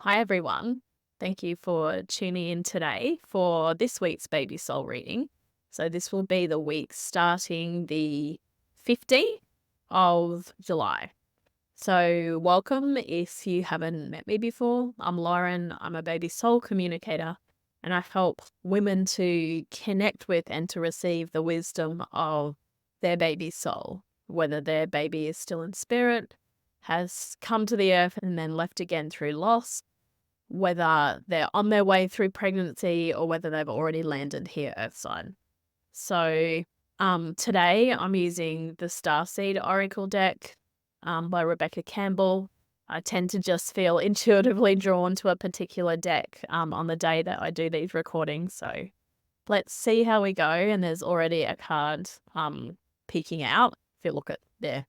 Hi, everyone. Thank you for tuning in today for this week's Baby Soul reading. So, this will be the week starting the 15th of July. So, welcome if you haven't met me before. I'm Lauren. I'm a baby soul communicator, and I help women to connect with and to receive the wisdom of their baby soul, whether their baby is still in spirit, has come to the earth and then left again through loss, whether they're on their way through pregnancy or whether they've already landed here Earthside. So today I'm using the Starseed Oracle deck by Rebecca Campbell. I tend to just feel intuitively drawn to a particular deck on the day that I do these recordings. So let's see how we go. And there's already a card peeking out. If you look at there,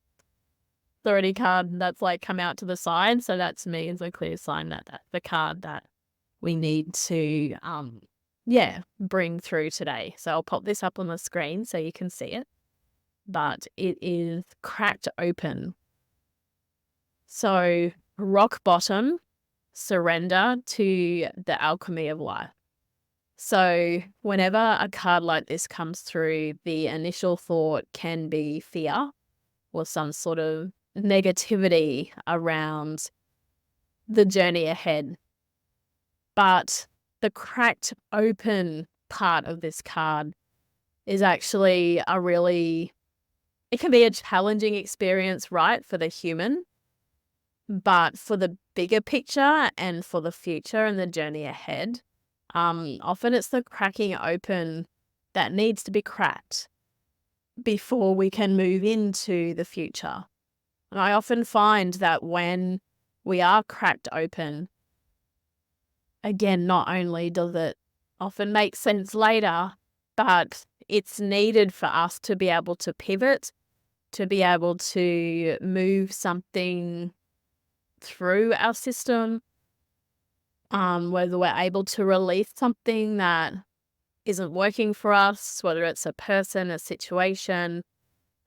already card that's like come out to the side. So that's me as a clear sign that that's the card that we need to bring through today. So I'll pop this up on the screen so you can see it. But it is cracked open. So rock bottom, surrender to the alchemy of life. So whenever a card like this comes through, the initial thought can be fear or some sort of negativity around the journey ahead. But the cracked open part of this card is actually it can be a challenging experience, right, for the human, but for the bigger picture and for the future and the journey ahead, often it's the cracking open that needs to be cracked before we can move into the future. And I often find that when we are cracked open, again, not only does it often make sense later, but it's needed for us to be able to pivot, to be able to move something through our system, whether we're able to release something that isn't working for us, whether it's a person, a situation,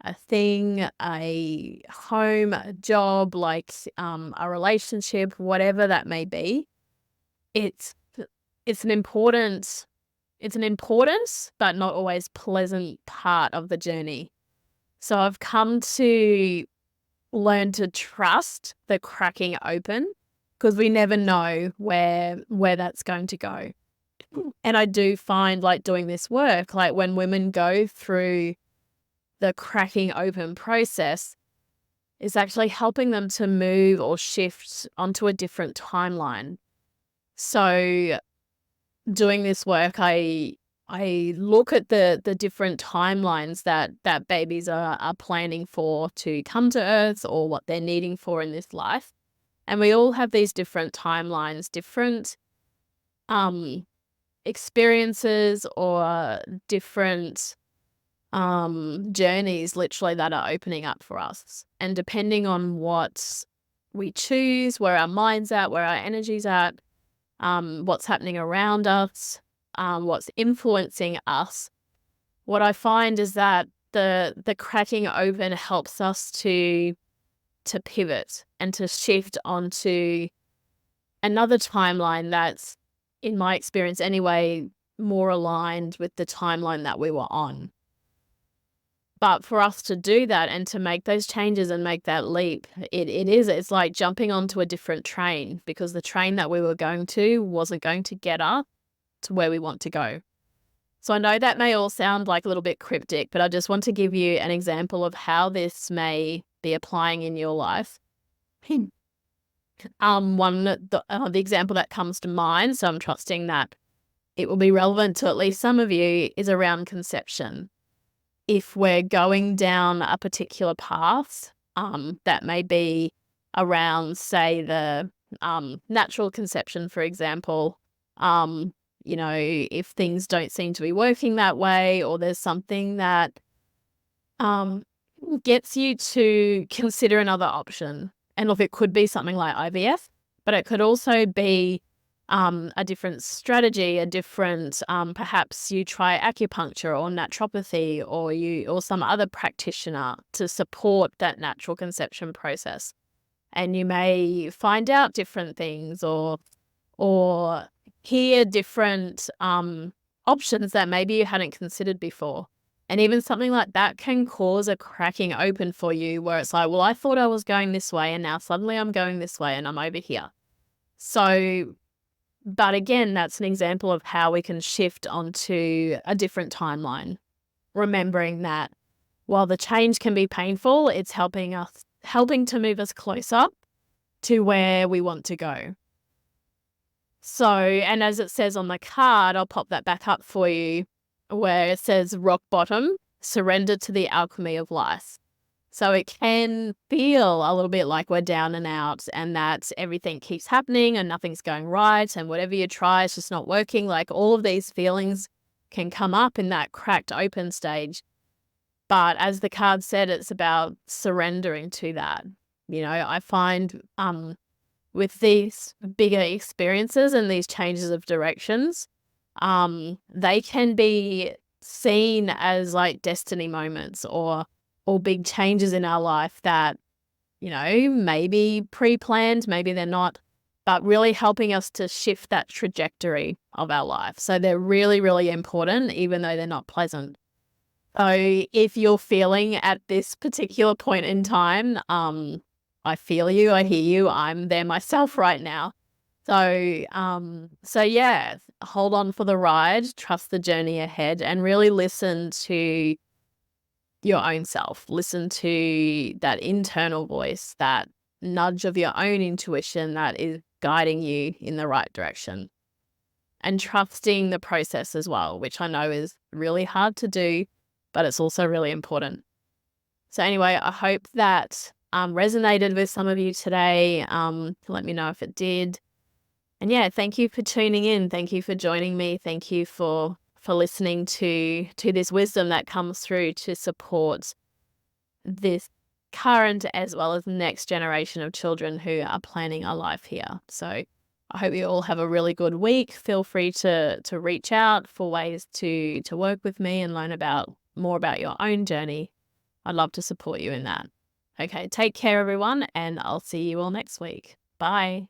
a thing, a home, a job, like a relationship, whatever that may be. It's an important but not always pleasant part of the journey. So I've come to learn to trust the cracking open because we never know where that's going to go. And I do find, like, doing this work, like when women go through the cracking open process, is actually helping them to move or shift onto a different timeline. So doing this work, I look at the different timelines that babies are planning for to come to Earth or what they're needing for in this life. And we all have these different timelines, different experiences or different journeys literally that are opening up for us. And depending on what we choose, where our mind's at, where our energy's at, what's happening around us, what's influencing us, what I find is that the cracking open helps us to pivot and to shift onto another timeline that's, in my experience anyway, more aligned with the timeline that we were on. But for us to do that and to make those changes and make that leap, it's like jumping onto a different train, because the train that we were going to wasn't going to get us to where we want to go. So I know that may all sound like a little bit cryptic, but I just want to give you an example of how this may be applying in your life. The example that comes to mind, so I'm trusting that it will be relevant to at least some of you, is around conception. If we're going down a particular path, that may be around, say, the natural conception, for example, if things don't seem to be working that way, or there's something that gets you to consider another option. And look, it could be something like IVF, but it could also be a different strategy, a different, perhaps you try acupuncture or naturopathy or some other practitioner to support that natural conception process. And you may find out different things, or or hear different options that maybe you hadn't considered before. And even something like that can cause a cracking open for you where it's like, well, I thought I was going this way and now suddenly I'm going this way and I'm over here. So, but again, that's an example of how we can shift onto a different timeline, remembering that while the change can be painful, it's helping to move us closer to where we want to go. So, and as it says on the card, I'll pop that back up for you, where it says rock bottom, surrender to the alchemy of life. So it can feel a little bit like we're down and out and that everything keeps happening and nothing's going right and whatever you try is just not working. Like all of these feelings can come up in that cracked open stage. But as the card said, it's about surrendering to that. You know, I find with these bigger experiences and these changes of directions, they can be seen as like destiny moments or big changes in our life that, you know, maybe pre-planned, maybe they're not, but really helping us to shift that trajectory of our life. So they're really, really important, even though they're not pleasant. So if you're feeling at this particular point in time, I feel you, I hear you, I'm there myself right now. So yeah, hold on for the ride, trust the journey ahead, and really listen to your own self. Listen to that internal voice, that nudge of your own intuition that is guiding you in the right direction. And trusting the process as well, which I know is really hard to do, but it's also really important. So anyway, I hope that resonated with some of you today. Let me know if it did. And yeah, thank you for tuning in. Thank you for joining me. Thank you for listening to this wisdom that comes through to support this current as well as next generation of children who are planning a life here. So I hope you all have a really good week. Feel free to reach out for ways to work with me and learn more about your own journey. I'd love to support you in that. Okay, take care everyone, and I'll see you all next week. Bye.